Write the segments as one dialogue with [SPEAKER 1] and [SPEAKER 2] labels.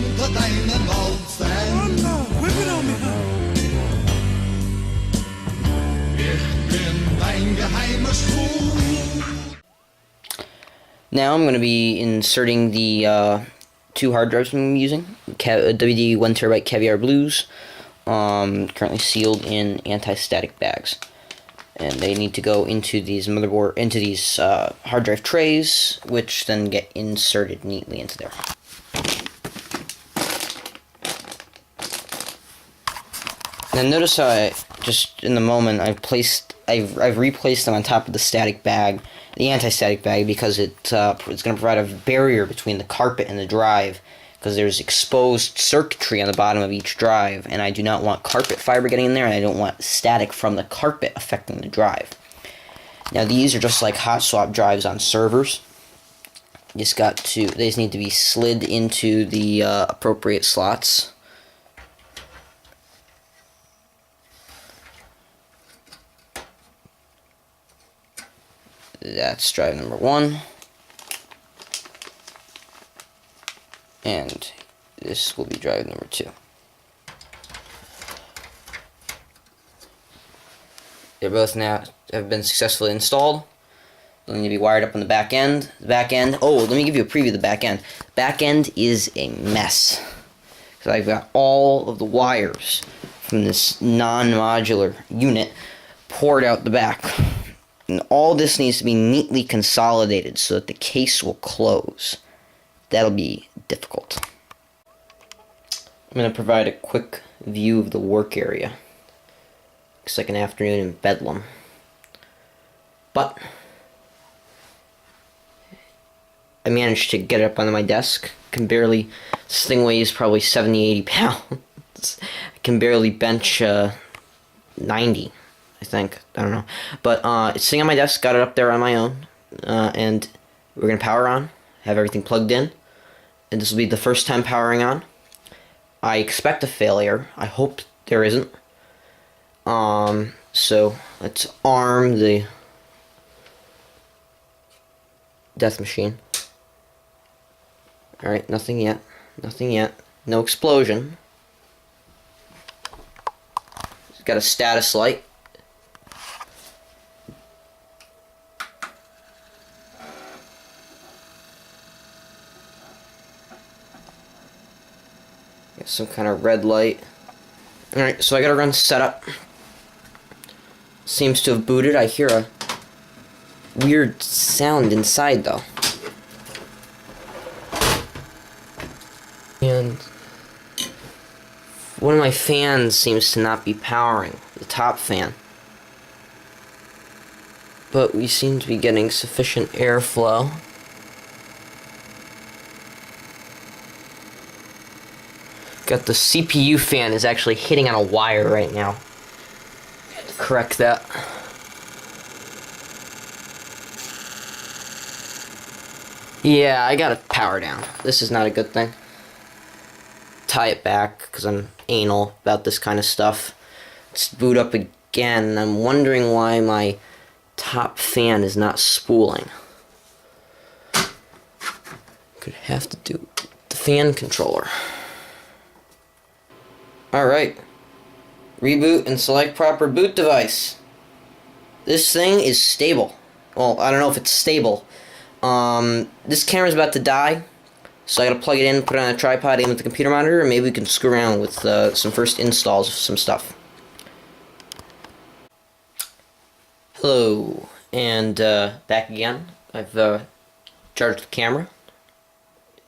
[SPEAKER 1] unter deinen Wurzeln. Ich bin dein geheimer Spuk.
[SPEAKER 2] Now I'm going to be inserting the two hard drives I'm using, WD 1TB Caviar Blues, currently sealed in anti-static bags, and they need to go into these hard drive trays, which then get inserted neatly into there. Now notice how I just in the moment I've replaced them on top of the static bag, the anti-static bag, because it's going to provide a barrier between the carpet and the drive, because there's exposed circuitry on the bottom of each drive, and I do not want carpet fiber getting in there, and I don't want static from the carpet affecting the drive. Now these are just like hot swap drives on servers. They just need to be slid into the appropriate slots. That's drive number 1. And this will be drive number 2. They both now have been successfully installed. They'll need to be wired up on the back end. Oh, let me give you a preview of the back end. Back end is a mess. Because I've got all of the wires from this non-modular unit poured out the back. And all this needs to be neatly consolidated so that the case will close. That'll be difficult. I'm going to provide a quick view of the work area. Looks like an afternoon in Bedlam. But I managed to get it up onto my desk. This thing weighs probably 70-80 pounds. I can barely bench 90. I think. I don't know. But it's sitting on my desk, got it up there on my own, and we're going to power on, have everything plugged in, and this will be the first time powering on. I expect a failure. I hope there isn't. So let's arm the death machine. Alright, nothing yet. Nothing yet. No explosion. It's got a status light. Got some kind of red light. Alright, so I gotta run setup. Seems to have booted. I hear a weird sound inside though. And one of my fans seems to not be powering, the top fan. But we seem to be getting sufficient airflow. Got the CPU fan is actually hitting on a wire right now. Correct that. Yeah, I gotta power down. This is not a good thing. Tie it back, because I'm anal about this kind of stuff. Let's boot up again. I'm wondering why my top fan is not spooling. Could have to do the fan controller. Alright. Reboot and select proper boot device. This thing is stable. Well, I don't know if it's stable. This camera's about to die, so I gotta plug it in, put it on a tripod, aim at the computer monitor, and maybe we can screw around with some first installs of some stuff. Hello, and back again. I've charged the camera,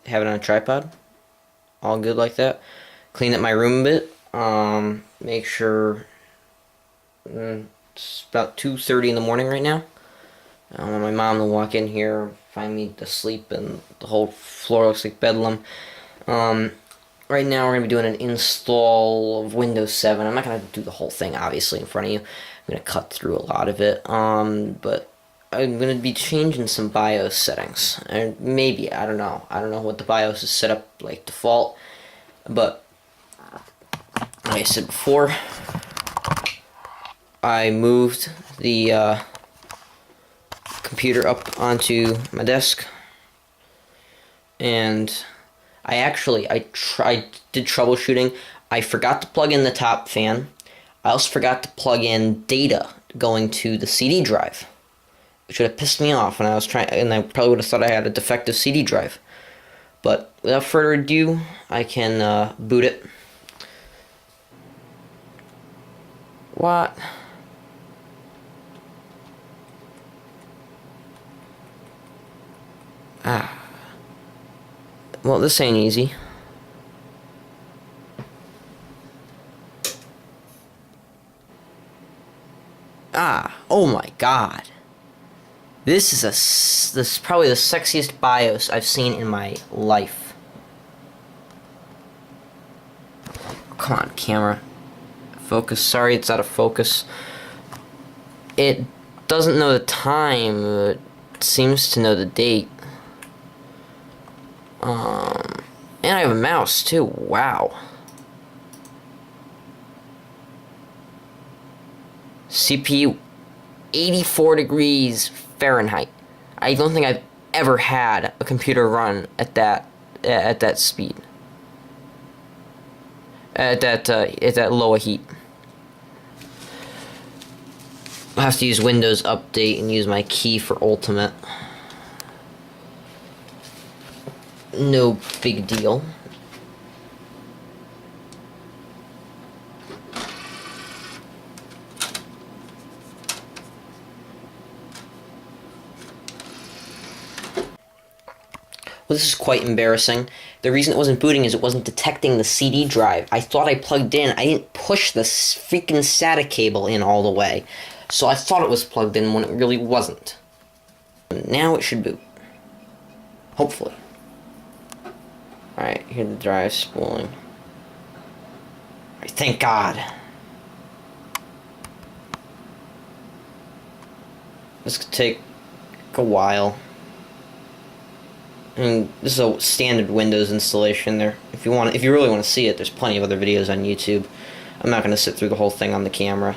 [SPEAKER 2] have it on a tripod, all good like that. Clean up my room a bit. Make sure it's about 2:30 in the morning right now. I want my mom to walk in here, find me asleep, and the whole floor looks like bedlam. Right now we're going to be doing an install of Windows 7. I'm not going to do the whole thing, obviously, in front of you. I'm going to cut through a lot of it. But I'm going to be changing some BIOS settings. And maybe, I don't know. I don't know what the BIOS is set up like default. But like I said before, I moved the computer up onto my desk, and I did troubleshooting. I forgot to plug in the top fan. I also forgot to plug in data going to the CD drive, which would have pissed me off when I was trying, and I probably would have thought I had a defective CD drive. But without further ado, I can boot it. What? Well, this ain't easy. Oh my god. This is probably the sexiest BIOS I've seen in my life. Come on, camera. Focus. Sorry, it's out of focus. It doesn't know the time. It seems to know the date. And I have a mouse too. Wow. CPU 84 degrees Fahrenheit. I don't think I've ever had a computer run at that speed. At that low a heat. I'll have to use Windows Update and use my key for Ultimate. No big deal. Well, this is quite embarrassing. The reason it wasn't booting is it wasn't detecting the CD drive. I thought I plugged in. I didn't push the freaking SATA cable in all the way. So I thought it was plugged in when it really wasn't. Now it should boot. Hopefully. Alright, here the drive spooling. Alright, thank God. This could take a while. And this is a standard Windows installation there. If you really want to see it, there's plenty of other videos on YouTube. I'm not going to sit through the whole thing on the camera.